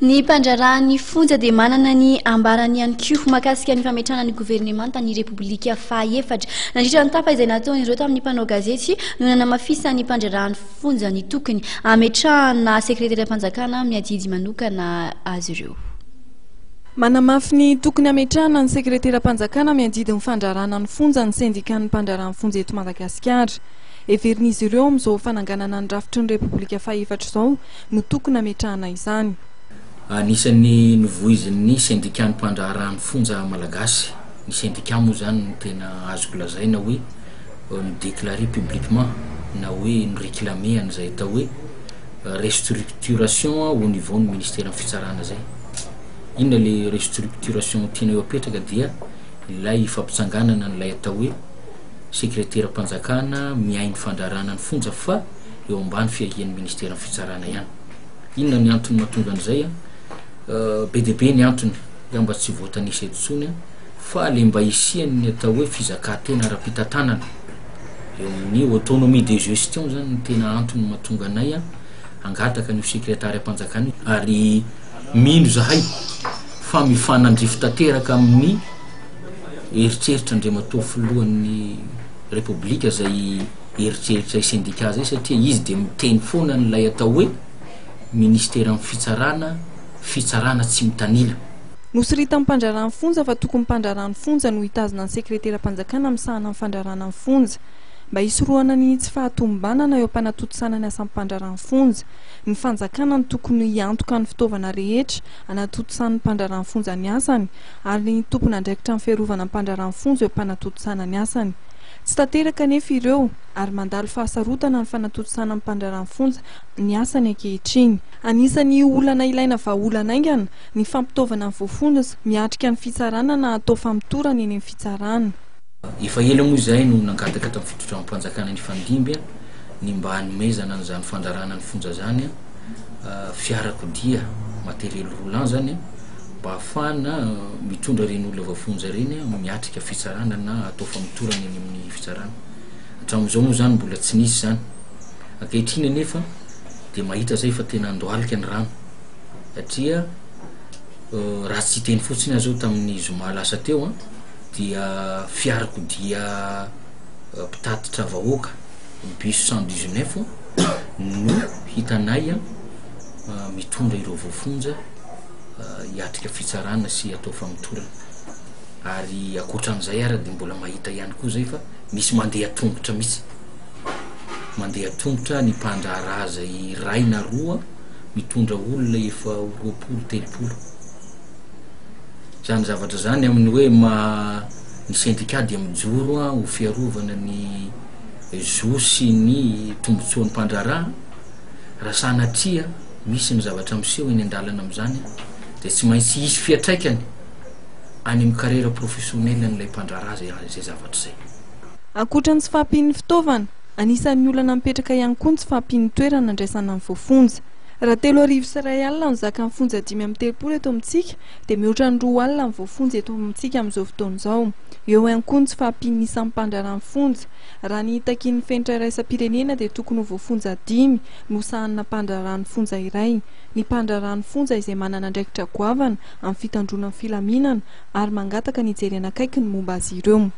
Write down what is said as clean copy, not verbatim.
Ny mpandrarany fonja dia manana ny ambarany ihany koa mahakasika ny fametrahana ny governemanta ny repoblika fahaefatra. Nandritra ny tapa izay nataony ireo tamin'ny mpanao gazety no nanamafisa ny mpandrarany fonja ny tokony ametrahana sekretera-mpanjakana amin'ny adidy manokana azy ireo. Manamafy ny tokony ametrahana ny sekretera-mpanjakana amin'ny adidy fandrarana ny fonja ny sendikan'ny mpandrarany fonja eto Madagasikara. Everin'izy ireo amin'izao fananganana ny rafitry ny repoblika fahaefatra izao no tokony ametrahana izany. Anisan'ny novoizin'ny sendikan'ny mpandrarany fonja malagasy. Ny sendika moa zany no tena azoko lazaina hoe déclaré publiquement na hoe réclamé an'izay atao hoe restructuration au niveau du ministère fitsarana zay. Inona le restructuration tiana eo apetraka dia ilay fampitsanganana n'ilay atao hoe sekretera-mpanjakana miainy fandrarana ny fonja fa eo ambany fiahian'ny ministère fitsarana ihany. Inona ny antony mahatonga an'izay be dia be ny antony mba tsy voatanisa eto intsony fa le mba hisian'ny atao hoe fizakantena ara-pitantanana eo amin'ny autonomie de gestion zany ny tena antony mahatonga anay angataka ny sekretara-mpanjakana ary mino zahay fa mifanandrify tanteraka amin'ny eritreritra andriamatoa filohan'ny repoblika zay eritreritra sendika zay satria izy dia miteny foana n'ilay atao hoe ministère fitsarana tsy mitanila. Nosirita amin'ny mpandrarany fonja fa tokony mpandrarany fonja no hitazona ny sekretera-mpanjakana misahana amin'ny fandrarana ny fonja mba hisorohana ny tsy fahatombanana eo am-panatontosana ny asan'ny mpandrarany fonja. Ny fanjakana ny tokony hiantoka ny fitaovana rehetra anatontosany mpandrarany fonja ny asany ary ny tompony andraikitra ny fiarovana ny mpandrarany fonja eo am-panatontosana ny asany. Tsy tanteraka nefa ireo ary mandalo fahasarotana ny fanatontosana ny mpandrarany fonja ny asany ankehitriny. Anisan'ny olana ilaina vahaolana aingana ny fampitaovana ny voafonja miatrika ny fitsarana na atao famitorana eny amin'ny fitsarana. Efa ela moa izay no nangataka tamin'ny fitondram-panjakana ny fandimby ny mba hanomezana an'izany fandrarana ny fonja zany fiarakodia matériel roulant zany mba ahafahana mitondra ireny olona voafonja ireny miatrika fitsarana na atao famitorana eny amin'ny fitsarana. Hatramin'izao moa zany mbola tsy nisy zany. Ankehitriny nefa dia mahita zay fa tena andohalika ny rano satria raha tsy teny fotsiny azo tamin'ny zoma lasa teo dia fiarakodia mpitatitra vahoaka bus 119 no hitanay mitondra ireo voafonja hiatrika fitsarana sy atao famitorana. Ary akoatran'izay ary dia mbola mahita ihany koa zay fa misy mandeha tongotra mihitsy. Mandeha tongotra ny mpandrara zay ray na roa mitondra olona efa 20-30. Zany zavatra zany amin'ny hoe ny sendika dia mijoro ho fiarovana ny zo sy ny tombotsoan'ny mpandrara raha sanatria misy ny zavatra miseho eny an-dalana amin'izany dia tsy maintsy hisy fiatraikany any amin'ny carrière professionnelle n'ilay mpandrara zay zavatra zay. Ankoatran'ny tsy fahampian'ny fitaovana, anisan'ny olana mipetraka ihany koa ny tsy fahampian'ny toerana andraisana ny voafonja. Raha 3:30 alina no zakan'ny fonja 5:30 eto amintsika dia mihoatra ny 2 alina ny voafonja eto amintsika amin'izao fotoana izao. Eo ihany koa ny tsy fahampian'ny isan'ny mpandrarany fonja. Raha ny takin'ny fenitra iraisam-pirenena dia tokony ho voafonja 5 no sahanana mpandrarany fonja iray. Ny mpandrarany fonja izay manana andraikitra goavana amin'ny fitandroana ny filaminana ary mangataka ny hijerena akaiky ny momba azy ireo.